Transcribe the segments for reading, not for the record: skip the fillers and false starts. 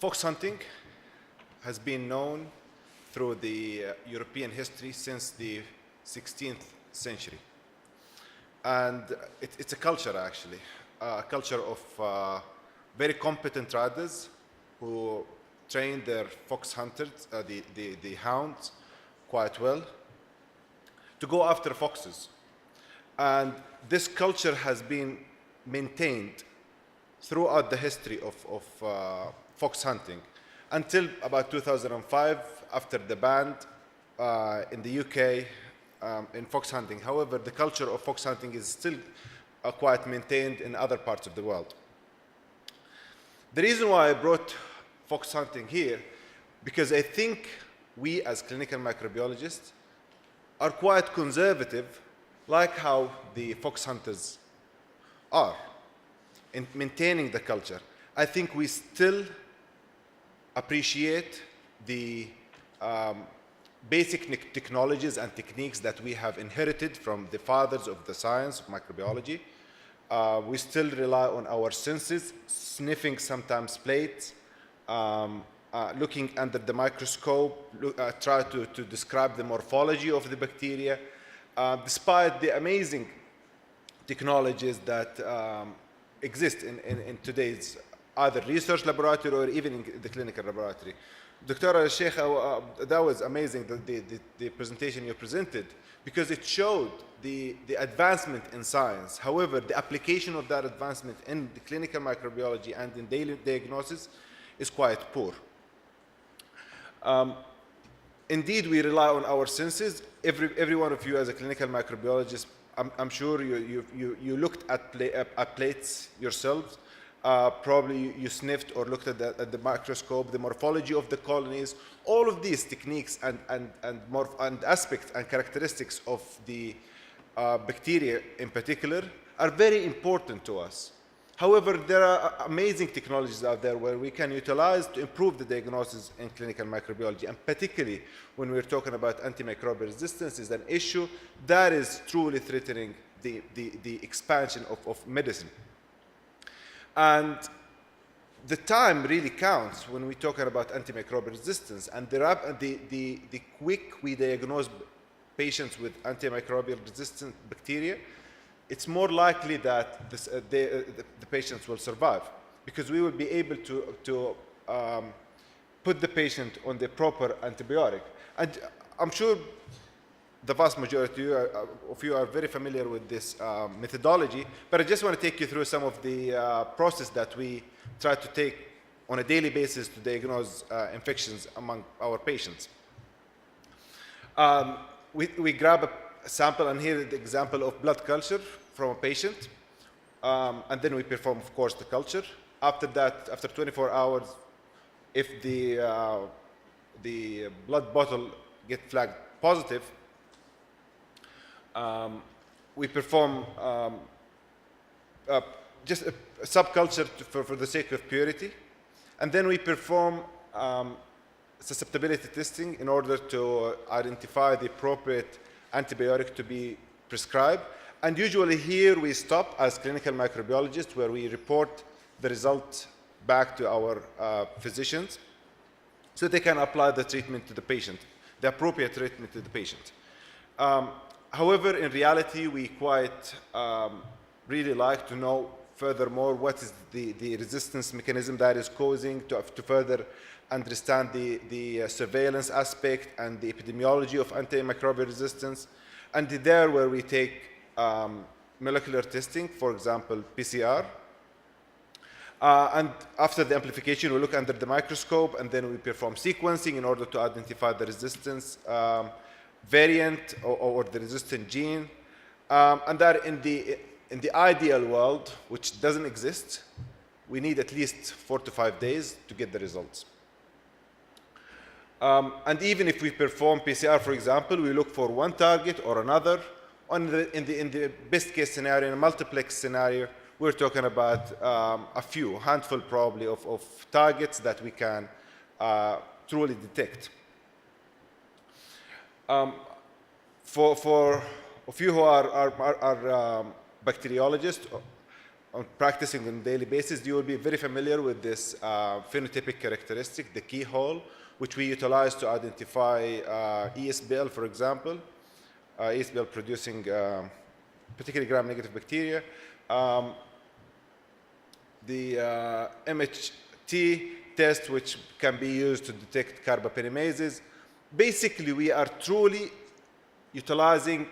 Fox hunting has been known through the European history since the 16th century. And it's a culture, actually, a culture of very competent riders who train their fox hunters, the hounds, quite well to go after foxes. And this culture has been maintained throughout the history of fox hunting until about 2005, after the ban in the UK in fox hunting. However, the culture of fox hunting is still quite maintained in other parts of the world. The reason why I brought fox hunting here, because I think we as clinical microbiologists are quite conservative, like how the fox hunters are in maintaining the culture. I think we still appreciate the basic technologies and techniques that we have inherited from the fathers of the science of microbiology. We still rely on our senses, sniffing sometimes plates, looking under the microscope, try to describe the morphology of the bacteria, despite the amazing technologies that exist in today's either research laboratory or even in the clinical laboratory. Dr. Al-Sheikh, that was amazing, the presentation you presented, because it showed the advancement in science. However, the application of that advancement in the clinical microbiology and in daily diagnosis is quite poor. Indeed, we rely on our senses. Every one of you as a clinical microbiologist, I'm sure you looked at plates yourselves. Probably you sniffed or looked at the microscope, the morphology of the colonies. All of these techniques and aspects and characteristics of the bacteria in particular are very important to us. However, there are amazing technologies out there where we can utilize to improve the diagnosis in clinical microbiology, and particularly when we're talking about antimicrobial resistance is an issue that is truly threatening the expansion of medicine. And the time really counts when we're talking about antimicrobial resistance, and the quick we diagnose patients with antimicrobial resistant bacteria, it's more likely that the patients will survive, because we will be able to put the patient on the proper antibiotic. And I'm sure the vast majority of you are very familiar with this methodology, but I just want to take you through some of the process that we try to take on a daily basis to diagnose infections among our patients. We grab a sample, and here is the example of blood culture from a patient, and then we perform, of course, the culture. After that, after 24 hours, if the blood bottle gets flagged positive, we perform just a subculture for the sake of purity, and then we perform susceptibility testing in order to identify the appropriate antibiotic to be prescribed. And usually here we stop as clinical microbiologists, where we report the result back to our physicians so they can apply the treatment to the patient, the appropriate treatment to the patient. However, in reality, we quite really like to know furthermore what is the resistance mechanism that is causing, to further understand the surveillance aspect and the epidemiology of antimicrobial resistance. And there where we take molecular testing, for example, PCR. And after the amplification, we look under the microscope, and then we perform sequencing in order to identify the resistance variant or the resistant gene. And that in the ideal world, which doesn't exist, we need at least 4 to 5 days to get the results. And even if we perform PCR, for example, we look for one target or another. In the best case scenario, in a multiplex scenario, we're talking about a handful probably of targets that we can truly detect. For a few who are bacteriologists, practicing on a daily basis, you will be very familiar with this phenotypic characteristic, the keyhole, which we utilize to identify ESBL, for example, ESBL producing particularly gram-negative bacteria. The MHT test, which can be used to detect carbaphenemases. Basically, we are truly utilizing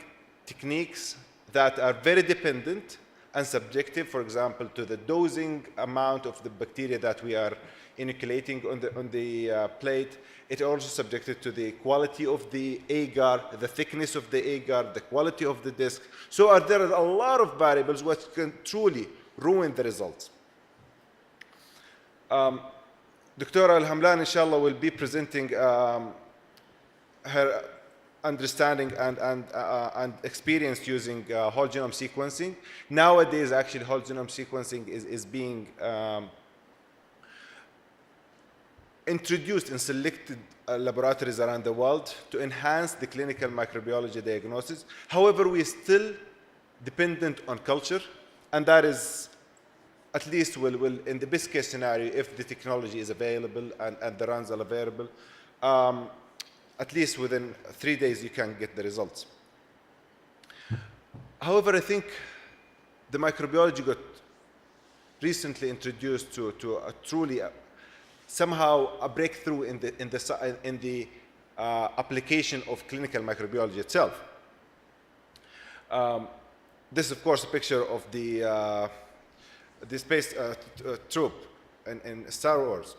techniques that are very dependent and subjective, for example, to the dosing amount of the bacteria that we are inoculating on the plate. It also subjected to the quality of the agar, the thickness of the agar, the quality of the disc. So there are a lot of variables which can truly ruin the results. Dr. Al-Hamlan, inshallah, will be presenting her understanding and experience using whole genome sequencing. Nowadays, actually, whole genome sequencing is being introduced in selected laboratories around the world to enhance the clinical microbiology diagnosis. However, we are still dependent on culture, and that is, at least will in the best case scenario, if the technology is available and the runs are available, at least within 3 days you can get the results. However, I think the microbiology got recently introduced to a truly somehow a breakthrough in the application of clinical microbiology itself. This is, of course, a picture of the space troop in Star Wars,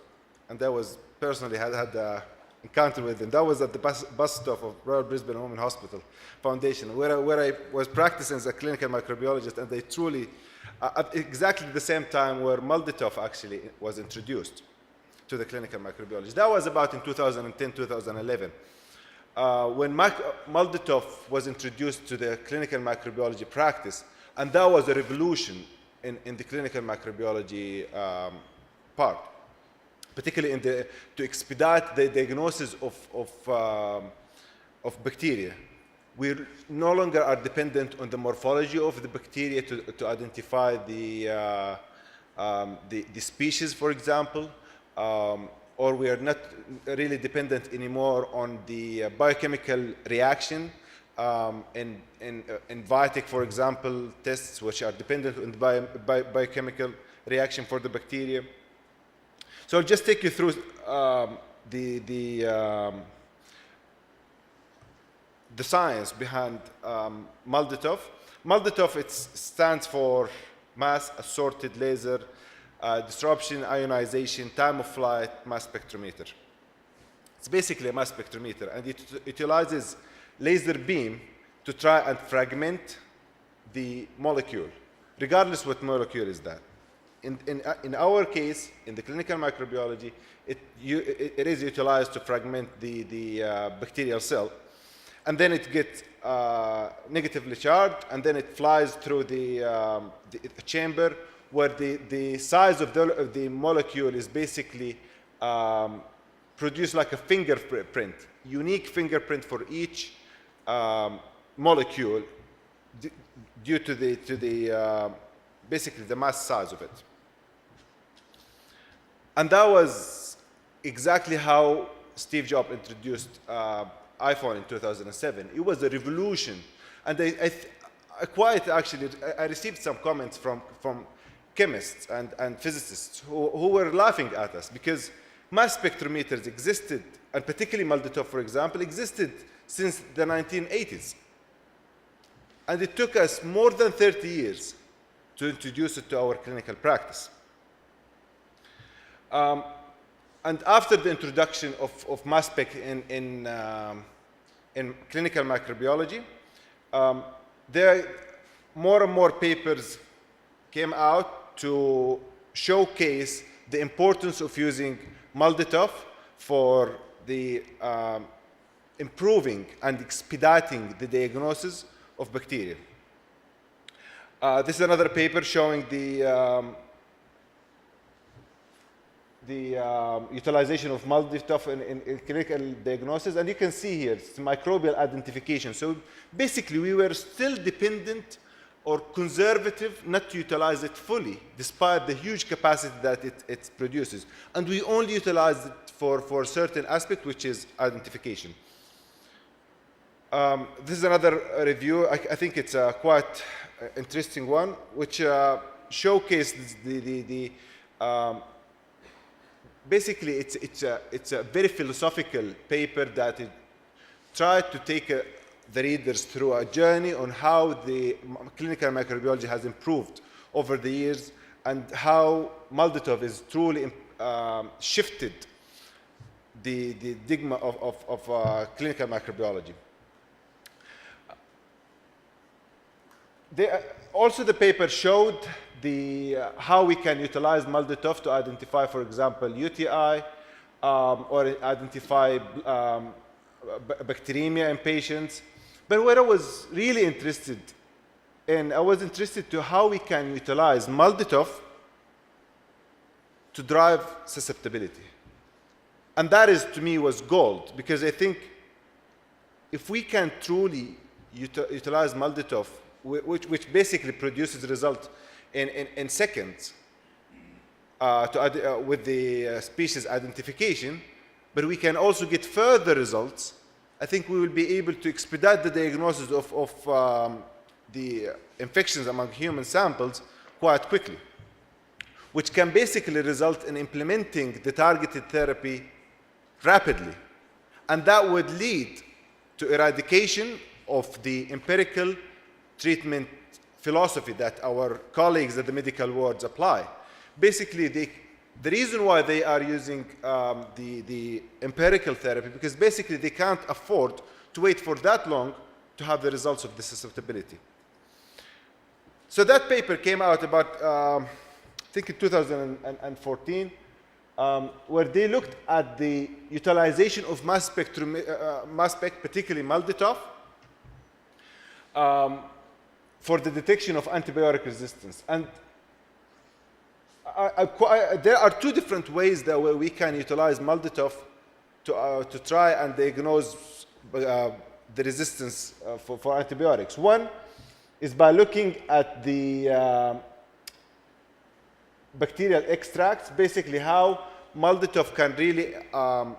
and that was personally had encounter with them. That was at the bus stop of Royal Brisbane Women Hospital Foundation, where I was practicing as a clinical microbiologist, and they truly, at exactly the same time where Malditov actually was introduced to the clinical microbiology. That was about in 2010, 2011. When Malditov was introduced to the clinical microbiology practice, and that was a revolution in the clinical microbiology part, particularly to expedite the diagnosis of bacteria. We no longer are dependent on the morphology of the bacteria to identify the species, for example, or we are not really dependent anymore on the biochemical reaction in Vitek, for example, tests which are dependent on the biochemical reaction for the bacteria. So I'll just take you through the science behind Malditov. Malditov, it stands for mass assorted laser disruption, ionization, time of flight, mass spectrometer. It's basically a mass spectrometer, and it utilizes laser beam to try and fragment the molecule, regardless what molecule is that. In our case, in the clinical microbiology, it is utilized to fragment the bacterial cell, and then it gets negatively charged, and then it flies through the chamber where the size of the molecule is basically produced like a fingerprint, unique fingerprint for each molecule due to basically the mass size of it. And that was exactly how Steve Jobs introduced iPhone in 2007. It was a revolution. And I received some comments from chemists and physicists who were laughing at us, because mass spectrometers existed, and particularly Malditov, for example, existed since the 1980s. And it took us more than 30 years to introduce it to our clinical practice. And after the introduction of mass spec in clinical microbiology, more and more papers came out to showcase the importance of using Malditov for the improving and expediting the diagnosis of bacteria. This is another paper showing the utilization of Malditov in clinical diagnosis, and you can see here it's microbial identification. So basically, we were still dependent or conservative not to utilize it fully, despite the huge capacity that it produces. And we only utilize it for a certain aspect, which is identification. This is another review. I think it's a quite interesting one, which showcases basically it's a very philosophical paper that it tried to take the readers through a journey on how the clinical microbiology has improved over the years and how Malditov is truly shifted the stigma of clinical microbiology. Also, the paper showed how we can utilize Malditov to identify, for example, UTI or identify bacteremia in patients. But what I was really interested in, I was interested to how we can utilize Malditov to drive susceptibility. And that is, to me, was gold, because I think if we can truly utilize Malditov, which basically produces results in seconds with the species identification, but we can also get further results, I think we will be able to expedite the diagnosis of the infections among human samples quite quickly, which can basically result in implementing the targeted therapy rapidly. And that would lead to eradication of the empirical treatment philosophy that our colleagues at the medical wards apply. Basically, the reason why they are using the empirical therapy, because basically they can't afford to wait for that long to have the results of the susceptibility. So that paper came out about, I think in 2014, where they looked at the utilization of mass spec, particularly Malditov, for the detection of antibiotic resistance. And there are two different ways that we can utilize Malditov to try and diagnose the resistance for antibiotics. One is by looking at the bacterial extracts, basically how Malditov can really, I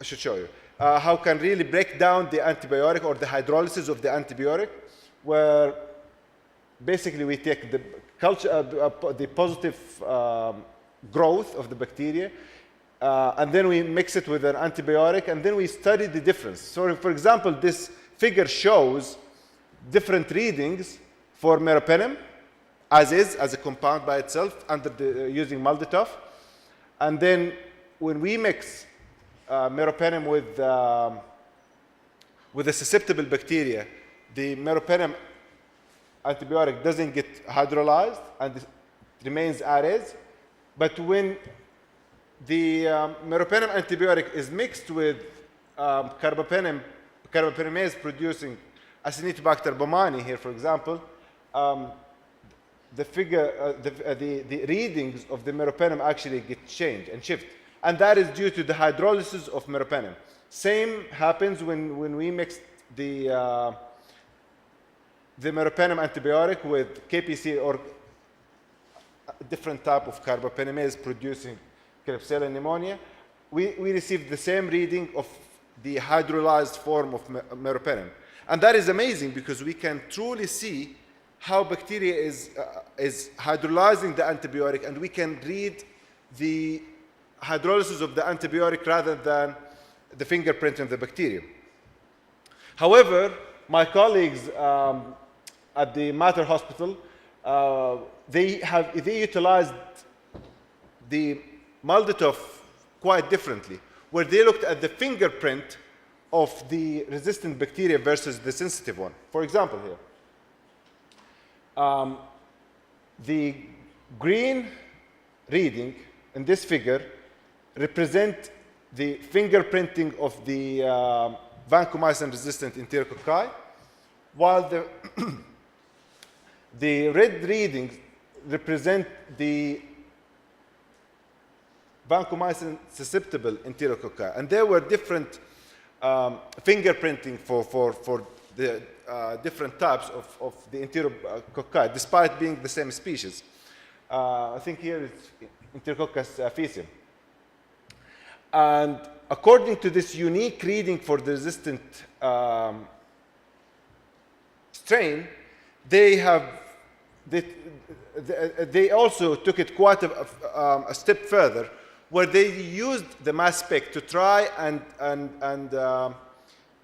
should show you, how can really break down the antibiotic or the hydrolysis of the antibiotic, where basically we take the culture, the positive growth of the bacteria, and then we mix it with an antibiotic, and then we study the difference. So, for example, this figure shows different readings for meropenem, as a compound by itself, using Malditov, and then when we mix meropenem with a susceptible bacteria, the meropenem antibiotic doesn't get hydrolyzed and it remains as is. But when the meropenem antibiotic is mixed with carbapenemase producing Acinetobacter baumannii here, for example, the readings of the meropenem actually get changed and shift. And that is due to the hydrolysis of meropenem. Same happens when we mix the meropenem antibiotic with KPC or a different type of carbapenemase producing Klebsiella pneumonia. We receive the same reading of the hydrolyzed form of meropenem. And that is amazing because we can truly see how bacteria is hydrolyzing the antibiotic, and we can read the hydrolysis of the antibiotic rather than the fingerprint of the bacteria. However, my colleagues at the Mater Hospital, they utilized the Malditov quite differently, where they looked at the fingerprint of the resistant bacteria versus the sensitive one. For example, here, the green reading in this figure represent the fingerprinting of the vancomycin-resistant enterococci, while the red readings represent the vancomycin-susceptible enterococci. And there were different fingerprinting for the different types of the Enterococci, despite being the same species. I think here it's Enterococcus faecium. And according to this unique reading for the resistant strain, they also took it quite a step further, where they used the mass spec to try and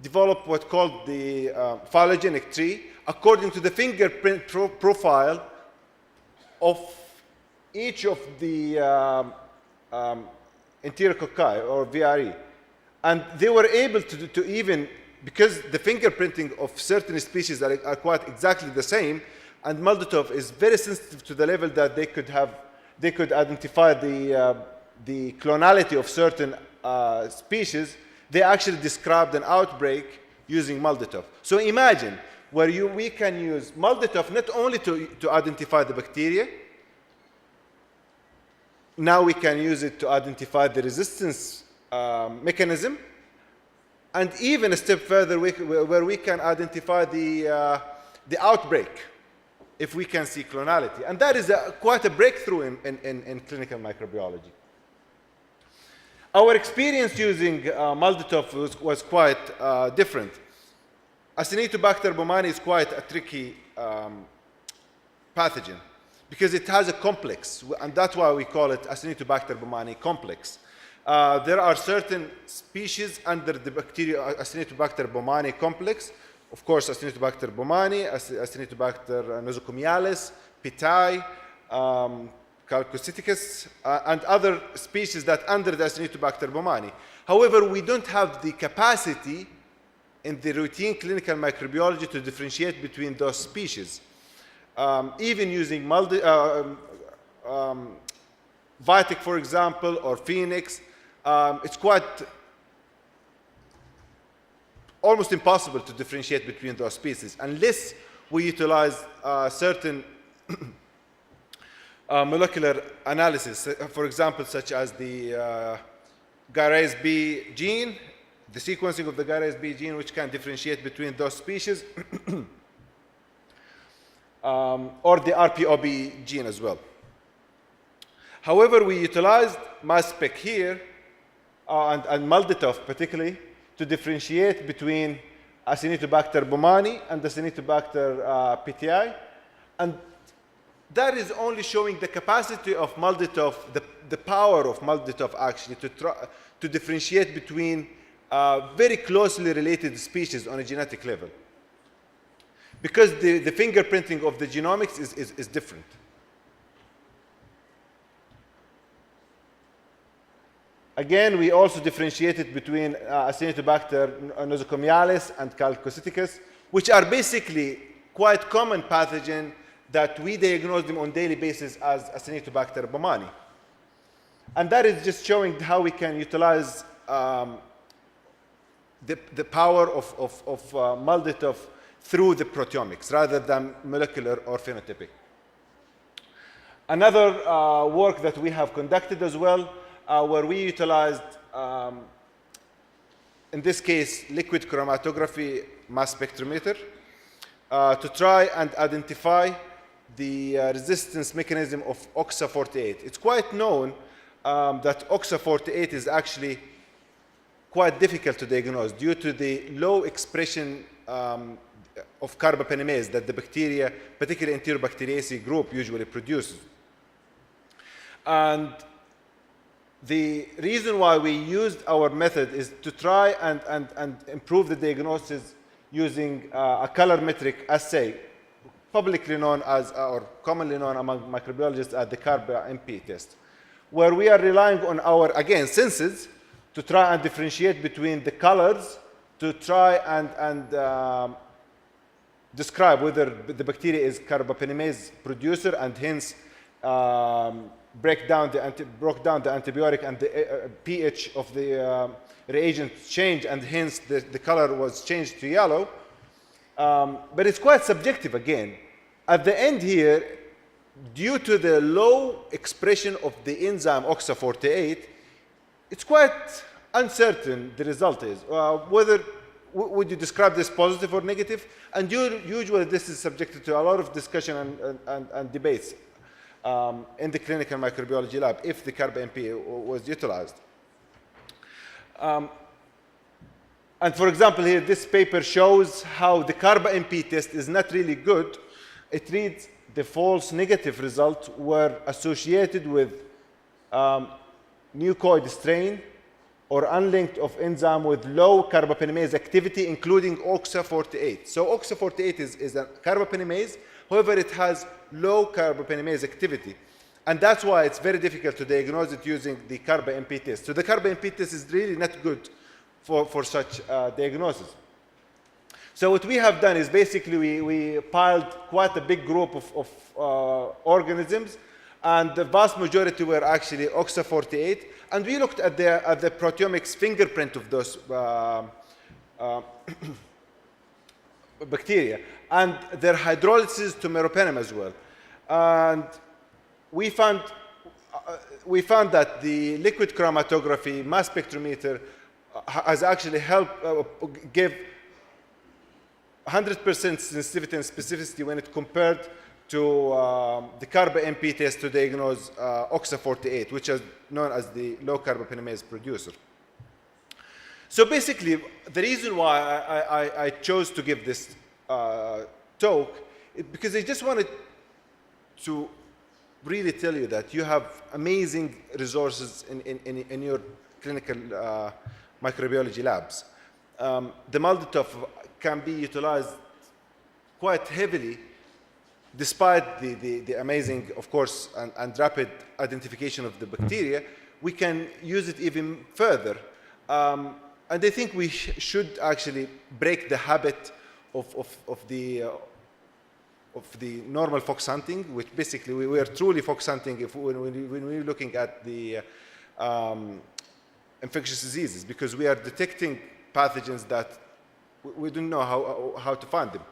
develop what's called the phylogenetic tree according to the fingerprint profile of each of the Enterococci or VRE. And they were able to even, because the fingerprinting of certain species are quite exactly the same, and Malditov is very sensitive to the level that they could identify the clonality of certain species. They actually described an outbreak using Malditov. So imagine where we can use Malditov not only to identify the bacteria, now we can use it to identify the resistance mechanism, and even a step further where we can identify the outbreak if we can see clonality. And that is quite a breakthrough in clinical microbiology. Our experience using Malditov was quite different. Acinetobacter baumannii is quite a tricky pathogen because it has a complex, and that's why we call it Acinetobacter baumannii complex. There are certain species under the bacteria Acinetobacter baumannii complex. Of course, Acinetobacter baumannii, Acinetobacter nosocomialis, Pittae, Calcocyticus, and other species that under the Acinetobacter baumannii. However, we don't have the capacity in the routine clinical microbiology to differentiate between those species. Even using Vitic, for example, or Phoenix, it's quite almost impossible to differentiate between those species unless we utilize certain molecular analysis, for example, such as the gyrase B gene, the sequencing of the gyrase B gene, which can differentiate between those species, or the RPOB gene as well. However, we utilized mass spec here, and Malditov particularly, to differentiate between Acinetobacter baumannii and Acinetobacter Pittae, and that is only showing the capacity of Malditov, the power of Malditov actually to differentiate between very closely related species on a genetic level. Because the fingerprinting of the genomics is different. Again, we also differentiated between Acinetobacter nosocomialis and Calcocyticus, which are basically quite common pathogen that we diagnose them on daily basis as Acinetobacter baumannii. And that is just showing how we can utilize the power of Malditov through the proteomics rather than molecular or phenotypic. Another work that we have conducted as well, where we utilized, in this case, liquid chromatography mass spectrometer to try and identify the resistance mechanism of OXA48. It's quite known that OXA48 is actually quite difficult to diagnose due to the low expression of carbapenemase that the bacteria, particularly Enterobacteriaceae group, usually produces. And the reason why we used our method is to try and improve the diagnosis using a colorimetric assay, publicly known as, or commonly known among microbiologists as the CARBA-MP test, where we are relying on our, again, senses to try and differentiate between the colors to try and describe whether the bacteria is carbapenemase producer and hence broke down the antibiotic and the pH of the reagent changed, and hence the color was changed to yellow. But it's quite subjective again. At the end here, due to the low expression of the enzyme OXA48, it's quite uncertain the result is. Whether would you describe this positive or negative? And usually this is subjected to a lot of discussion and debates in the clinical microbiology lab if the carb-MP was utilized. And for example, here this paper shows how the carb-MP test is not really good. It reads the false negative results were associated with mucoid strain or unlinked of enzyme with low carbapenemase activity, including OXA48. So OXA48 is a carbapenemase, however, it has low carbapenemase activity. And that's why it's very difficult to diagnose it using the carb-MP test. So the carb-MP test is really not good for such diagnosis. So what we have done is basically we piled quite a big group of organisms, and the vast majority were actually OXA48. And we looked at the proteomics fingerprint of those bacteria and their hydrolysis to meropenem as well. And we found that the liquid chromatography mass spectrometer has actually helped give 100% sensitivity and specificity when it compared to the carb-MP test to diagnose OXA48, which is known as the low carbapenemase producer. So basically, the reason why I chose to give this talk is because I just wanted to really tell you that you have amazing resources in your clinical microbiology labs. The MALDI-TOF can be utilized quite heavily despite the amazing, of course, and rapid identification of the bacteria. We can use it even further. And I think we should actually break the habit of the normal fox hunting, which basically we are truly fox hunting when we're looking at the infectious diseases, because we are detecting pathogens that we don't know how to find them.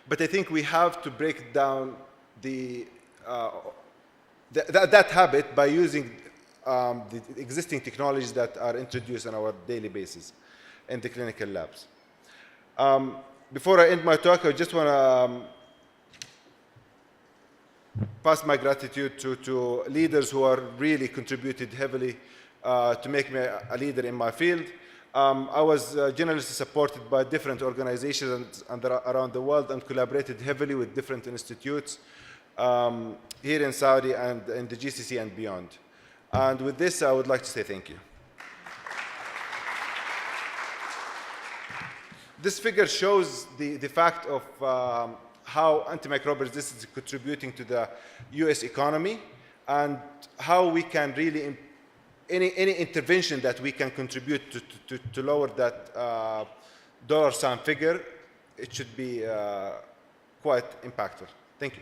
But I think we have to break down that habit by using the existing technologies that are introduced on our daily basis in the clinical labs. Before I end my talk, I just want to pass my gratitude to leaders who are really contributed heavily to make me a leader in my field. I was generously supported by different organizations around the world and collaborated heavily with different institutes here in Saudi and in the GCC and beyond. And with this, I would like to say thank you. This figure shows the fact of how antimicrobial resistance is contributing to the US economy and how we can really any intervention that we can contribute to lower that dollar sign figure, it should be quite impactful. Thank you.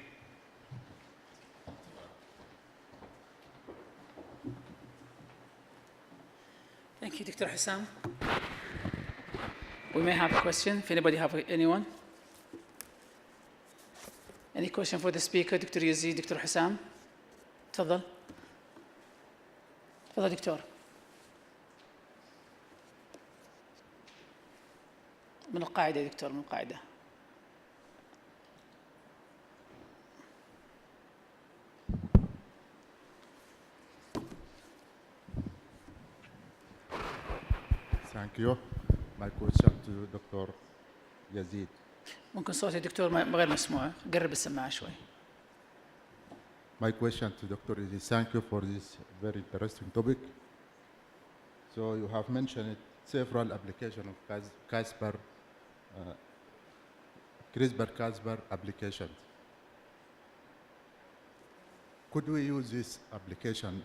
Thank you, Dr. Hussam. We may have a question. If anybody have anyone? Any question for the speaker, Dr. Yazid, Dr. Hussam? تفضل. تفضل دكتور. من القاعدة يا دكتور، من القاعدة. Thank you. My question to Dr. Yazid. ممكن صوت الدكتور غير مسموع، قرب السماعة شوي. My question to Dr. Yazid, thank you for this very interesting topic. So you have mentioned several applications of CRISPR-Cas9 applications. Could we use this application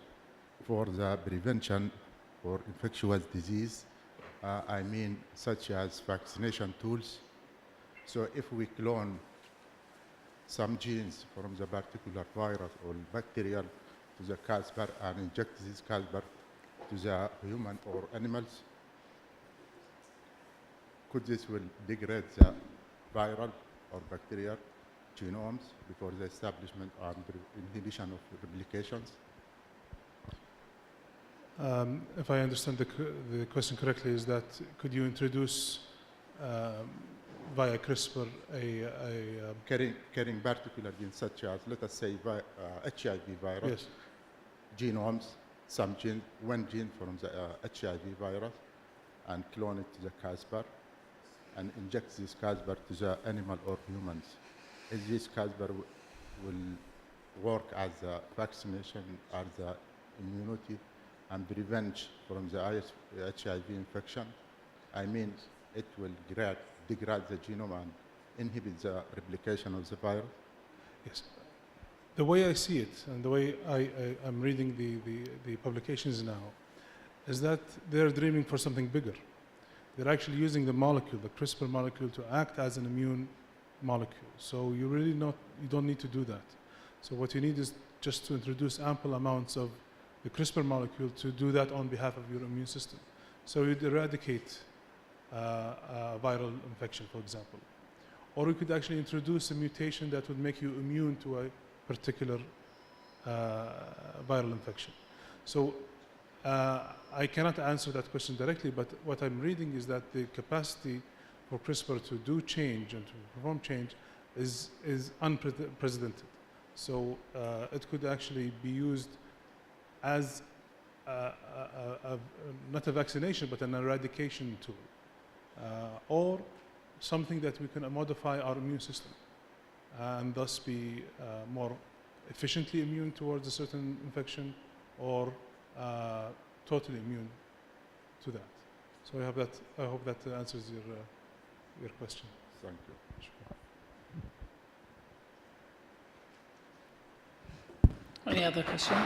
for the prevention for infectious disease? I mean, such as vaccination tools. So if we clone some genes from the particular virus or bacterial to the Cas9 and inject this Cas9 to the human or animals, could this will degrade the viral or bacterial genomes before the establishment and inhibition of replications? If I understand the question correctly, is that could you introduce via CRISPR Carrying particular genes such as, let us say, HIV virus, yes, genomes, one gene from the HIV virus, and clone it to the Casper, and inject this Casper to the animal or humans. Is this Casper will work as a vaccination, as the immunity, and prevent from the HIV infection? I mean, it will degrade the genome and inhibit the replication of the virus. yes. The way I see it, and the way I'm reading the publications now, is that they're dreaming for something bigger. They're actually using the molecule, the CRISPR molecule, to act as an immune molecule. So you don't need to do that. So what you need is just to introduce ample amounts of the CRISPR molecule to do that on behalf of your immune system. So you'd eradicate a viral infection, for example. Or you could actually introduce a mutation that would make you immune to a particular viral infection. So I cannot answer that question directly, but what I'm reading is that the capacity for CRISPR to do change and to perform change is unprecedented. So it could actually be used as not a vaccination, but an eradication tool, or something that we can modify our immune system and thus be more efficiently immune towards a certain infection, or totally immune to that. So I hope that answers your question. Thank you. Any other question?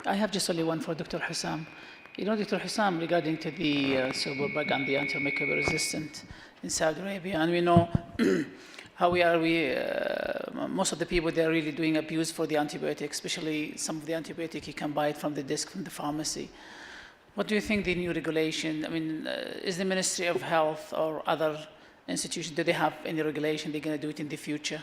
I have just only one for Dr. Hussam. You know, Dr. Hussam, regarding to the Superbug and the antimicrobial resistant in Saudi Arabia, and we know how most of the people, they're really doing abuse for the antibiotics, especially some of the antibiotic you can buy it from the desk from the pharmacy. What do you think the new regulation, I mean, is the Ministry of Health or other institutions, do they have any regulation they're going to do it in the future?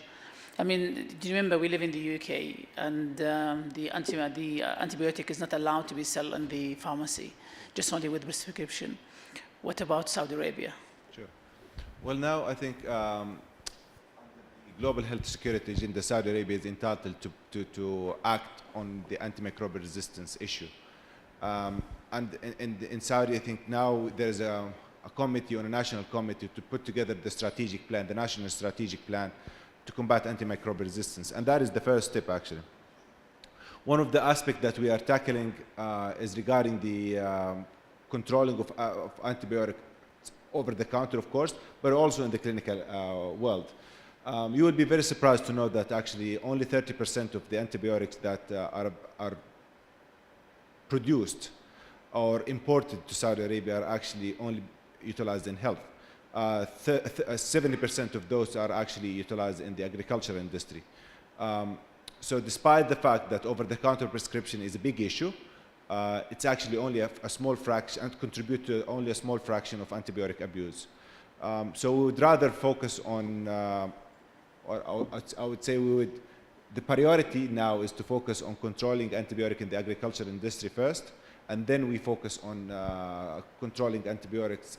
I mean, do you remember we live in the UK, and the antibiotic is not allowed to be sold in the pharmacy, just only with prescription. What about Saudi Arabia? Sure. Well, now I think global health security agenda, Saudi Arabia is entitled to act on the antimicrobial resistance issue. And in Saudi, I think now there's a committee, on a national committee, to put together the strategic plan, the national strategic plan to combat antimicrobial resistance. And that is the first step, actually. One of the aspects that we are tackling is regarding the controlling of antibiotics over the counter, of course, but also in the clinical world. You will be very surprised to know that actually only 30% of the antibiotics that are produced or imported to Saudi Arabia are actually only utilized in health. 70% of those are actually utilized in the agricultural industry. So despite the fact that over-the-counter prescription is a big issue, it's actually only a small fraction, and contribute to only a small fraction of antibiotic abuse. So we would rather focus on, or I would say the priority now is to focus on controlling antibiotic in the agricultural industry first, and then we focus on controlling antibiotics